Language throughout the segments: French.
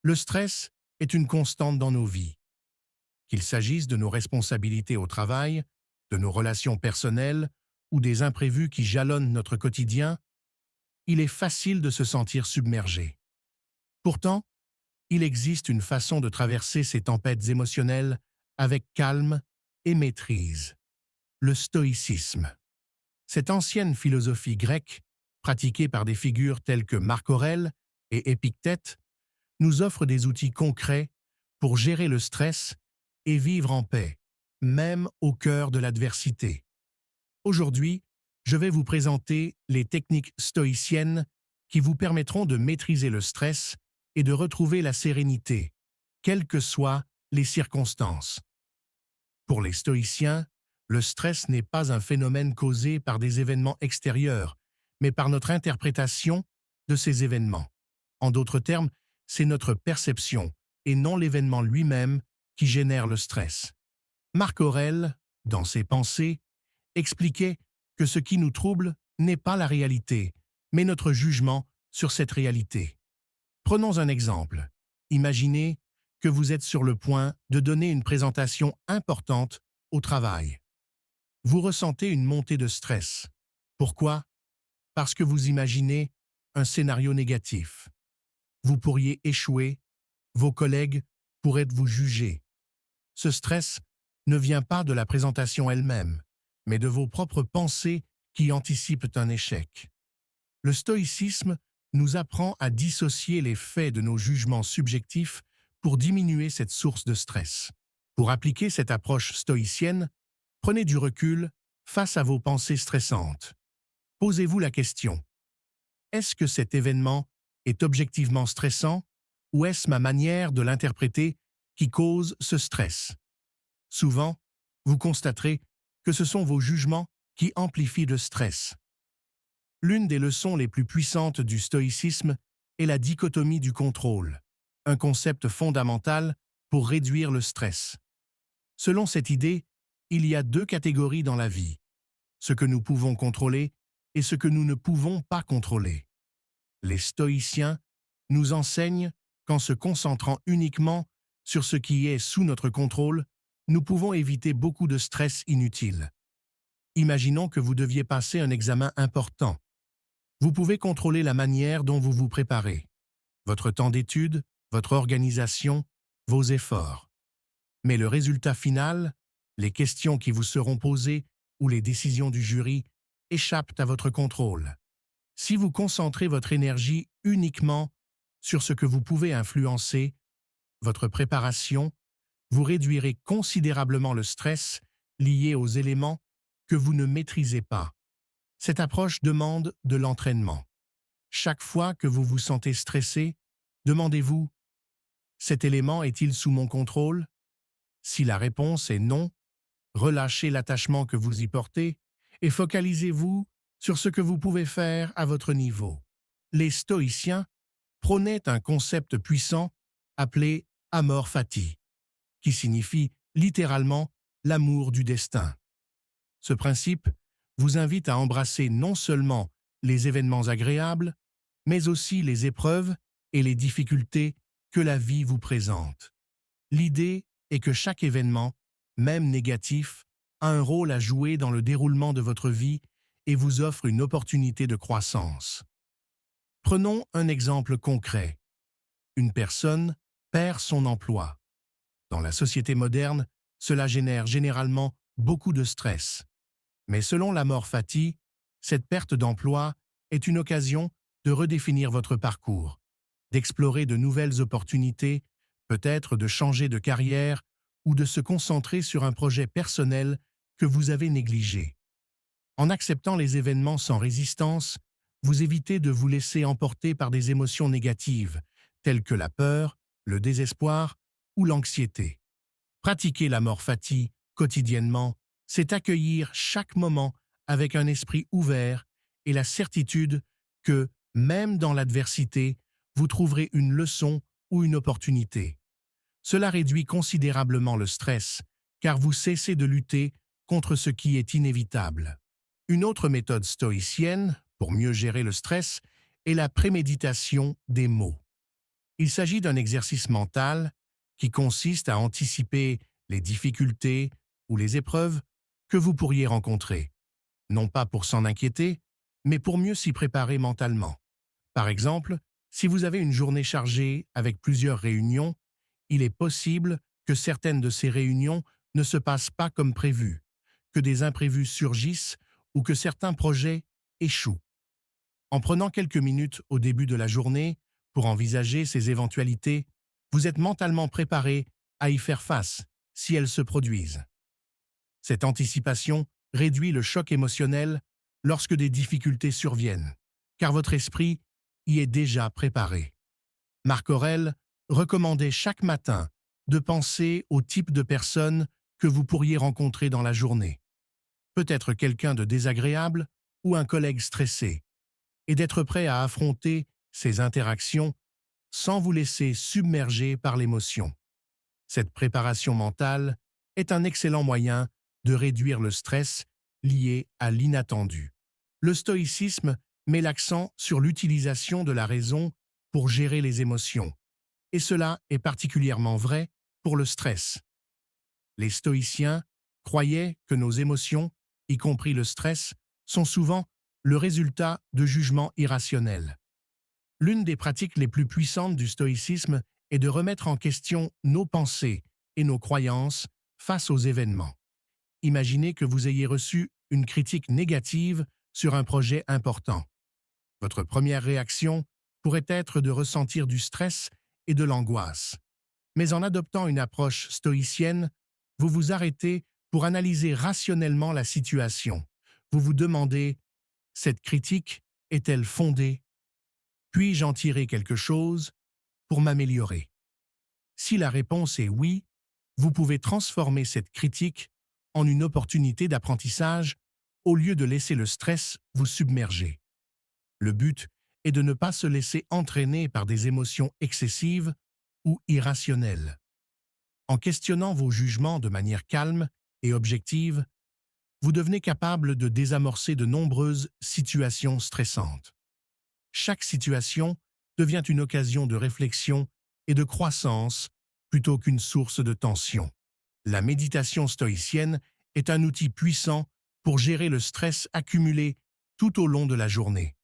Le stress est une constante dans nos vies. Qu'il s'agisse de nos responsabilités au travail, de nos relations personnelles ou des imprévus qui jalonnent notre quotidien, il est facile de se sentir submergé. Pourtant, il existe une façon de traverser ces tempêtes émotionnelles avec calme et maîtrise. Le stoïcisme. Cette ancienne philosophie grecque, pratiquée par des figures telles que Marc Aurèle et Épictète, nous offre des outils concrets pour gérer le stress et vivre en paix, même au cœur de l'adversité. Aujourd'hui, je vais vous présenter les techniques stoïciennes qui vous permettront de maîtriser le stress et de retrouver la sérénité, quelles que soient les circonstances. Pour les stoïciens, le stress n'est pas un phénomène causé par des événements extérieurs, mais par notre interprétation de ces événements. En d'autres termes, c'est notre perception et non l'événement lui-même qui génère le stress. Marc Aurèle, dans ses pensées, expliquait que ce qui nous trouble n'est pas la réalité, mais notre jugement sur cette réalité. Prenons un exemple. Imaginez que vous êtes sur le point de donner une présentation importante au travail. Vous ressentez une montée de stress. Pourquoi? Parce que vous imaginez un scénario négatif. Vous pourriez échouer, vos collègues pourraient vous juger. Ce stress ne vient pas de la présentation elle-même, mais de vos propres pensées qui anticipent un échec. Le stoïcisme nous apprend à dissocier les faits de nos jugements subjectifs pour diminuer cette source de stress. Pour appliquer cette approche stoïcienne, prenez du recul face à vos pensées stressantes. Posez-vous la question: est-ce que cet événement est objectivement stressant ou est-ce ma manière de l'interpréter qui cause ce stress? Souvent, vous constaterez que ce sont vos jugements qui amplifient le stress. L'une des leçons les plus puissantes du stoïcisme est la dichotomie du contrôle, un concept fondamental pour réduire le stress. Selon cette idée, il y a deux catégories dans la vie: ce que nous pouvons contrôler et ce que nous ne pouvons pas contrôler. Les stoïciens nous enseignent qu'en se concentrant uniquement sur ce qui est sous notre contrôle, nous pouvons éviter beaucoup de stress inutile. Imaginons que vous deviez passer un examen important. Vous pouvez contrôler la manière dont vous vous préparez, votre temps d'étude, votre organisation, vos efforts. Mais le résultat final, les questions qui vous seront posées ou les décisions du jury échappent à votre contrôle. Si vous concentrez votre énergie uniquement sur ce que vous pouvez influencer, votre préparation, vous réduirez considérablement le stress lié aux éléments que vous ne maîtrisez pas. Cette approche demande de l'entraînement. Chaque fois que vous vous sentez stressé, demandez-vous: cet élément est-il sous mon contrôle? Si la réponse est non, relâchez l'attachement que vous y portez et focalisez-vous sur ce que vous pouvez faire à votre niveau. Les stoïciens prônaient un concept puissant appelé amor fati, qui signifie littéralement l'amour du destin. Ce principe vous invite à embrasser non seulement les événements agréables, mais aussi les épreuves et les difficultés que la vie vous présente. L'idée est que chaque événement, même négatif, a un rôle à jouer dans le déroulement de votre vie et vous offre une opportunité de croissance. Prenons un exemple concret. Une personne perd son emploi. Dans la société moderne, cela génère généralement beaucoup de stress. Mais selon l'amor fati, cette perte d'emploi est une occasion de redéfinir votre parcours, d'explorer de nouvelles opportunités, peut-être de changer de carrière ou de se concentrer sur un projet personnel que vous avez négligé. En acceptant les événements sans résistance, vous évitez de vous laisser emporter par des émotions négatives, telles que la peur, le désespoir ou l'anxiété. Pratiquer l'amor fati quotidiennement, c'est accueillir chaque moment avec un esprit ouvert et la certitude que, même dans l'adversité, vous trouverez une leçon ou une opportunité. Cela réduit considérablement le stress, car vous cessez de lutter contre ce qui est inévitable. Une autre méthode stoïcienne, pour mieux gérer le stress, est la préméditation des mots. Il s'agit d'un exercice mental qui consiste à anticiper les difficultés ou les épreuves que vous pourriez rencontrer, non pas pour s'en inquiéter, mais pour mieux s'y préparer mentalement. Par exemple, si vous avez une journée chargée avec plusieurs réunions, il est possible que certaines de ces réunions ne se passent pas comme prévu, que des imprévus surgissent ou que certains projets échouent. En prenant quelques minutes au début de la journée pour envisager ces éventualités, vous êtes mentalement préparé à y faire face si elles se produisent. Cette anticipation réduit le choc émotionnel lorsque des difficultés surviennent, car votre esprit y est déjà préparé. Marc Aurèle recommandait chaque matin de penser au type de personne que vous pourriez rencontrer dans la journée. Peut-être quelqu'un de désagréable ou un collègue stressé, et d'être prêt à affronter ces interactions sans vous laisser submerger par l'émotion. Cette préparation mentale est un excellent moyen de réduire le stress lié à l'inattendu. Le stoïcisme met l'accent sur l'utilisation de la raison pour gérer les émotions, et cela est particulièrement vrai pour le stress. Les stoïciens croyaient que nos émotions, y compris le stress, sont souvent le résultat de jugements irrationnels. L'une des pratiques les plus puissantes du stoïcisme est de remettre en question nos pensées et nos croyances face aux événements. Imaginez que vous ayez reçu une critique négative sur un projet important. Votre première réaction pourrait être de ressentir du stress et de l'angoisse. Mais en adoptant une approche stoïcienne, vous vous arrêtez pour analyser rationnellement la situation. Vous vous demandez: cette critique est-elle fondée? Puis-je en tirer quelque chose pour m'améliorer? Si la réponse est oui, vous pouvez transformer cette critique en une opportunité d'apprentissage au lieu de laisser le stress vous submerger. Le but est de ne pas se laisser entraîner par des émotions excessives ou irrationnelles. En questionnant vos jugements de manière calme et objective, vous devenez capable de désamorcer de nombreuses situations stressantes. Chaque situation devient une occasion de réflexion et de croissance plutôt qu'une source de tension. La méditation stoïcienne est un outil puissant pour gérer le stress accumulé tout au long de la journée.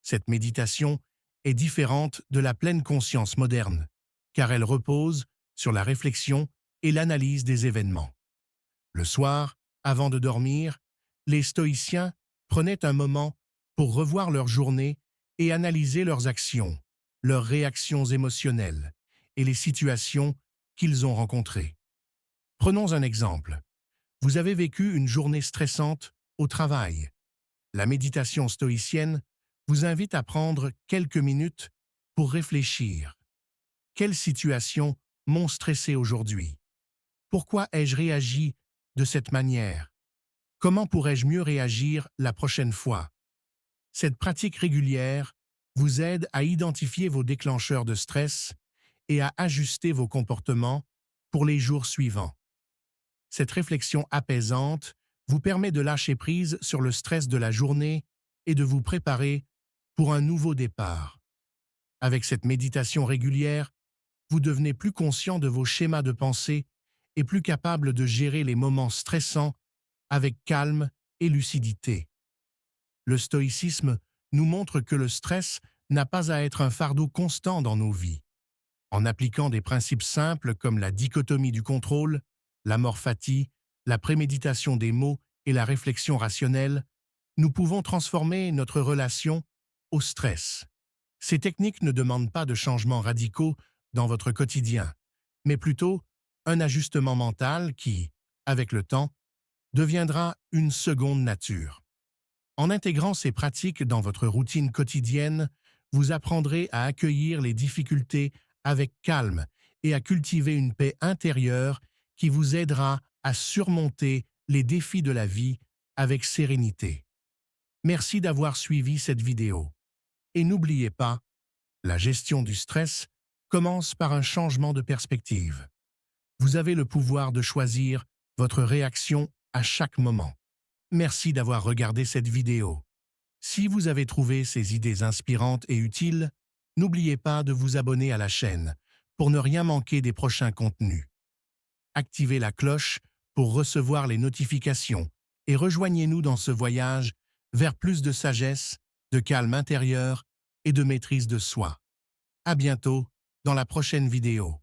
Cette méditation est différente de la pleine conscience moderne, car elle repose sur la réflexion et l'analyse des événements. Le soir, avant de dormir, les stoïciens prenaient un moment pour revoir leur journée et analyser leurs actions, leurs réactions émotionnelles et les situations qu'ils ont rencontrées. Prenons un exemple. Vous avez vécu une journée stressante au travail. La méditation stoïcienne vous invite à prendre quelques minutes pour réfléchir. Quelles situations m'ont stressé aujourd'hui? Pourquoi ai-je réagi de cette manière? Comment pourrais-je mieux réagir la prochaine fois? Cette pratique régulière vous aide à identifier vos déclencheurs de stress et à ajuster vos comportements pour les jours suivants. Cette réflexion apaisante vous permet de lâcher prise sur le stress de la journée et de vous préparer pour un nouveau départ. Avec cette méditation régulière, vous devenez plus conscient de vos schémas de pensée et plus capable de gérer les moments stressants avec calme et lucidité. Le stoïcisme nous montre que le stress n'a pas à être un fardeau constant dans nos vies. En appliquant des principes simples comme la dichotomie du contrôle, l'amor fati, la préméditation des mots et la réflexion rationnelle, nous pouvons transformer notre relation au stress. Ces techniques ne demandent pas de changements radicaux dans votre quotidien, mais plutôt un ajustement mental qui, avec le temps, deviendra une seconde nature. En intégrant ces pratiques dans votre routine quotidienne, vous apprendrez à accueillir les difficultés avec calme et à cultiver une paix intérieure qui vous aidera à surmonter les défis de la vie avec sérénité. Merci d'avoir suivi cette vidéo. Et n'oubliez pas, la gestion du stress commence par un changement de perspective. Vous avez le pouvoir de choisir votre réaction à chaque moment. Merci d'avoir regardé cette vidéo. Si vous avez trouvé ces idées inspirantes et utiles, N'oubliez pas de vous abonner à la chaîne pour ne rien manquer des prochains contenus. Activez la cloche pour recevoir les notifications et rejoignez-nous dans ce voyage vers plus de sagesse, de calme intérieur et de maîtrise de soi. À bientôt dans la prochaine vidéo.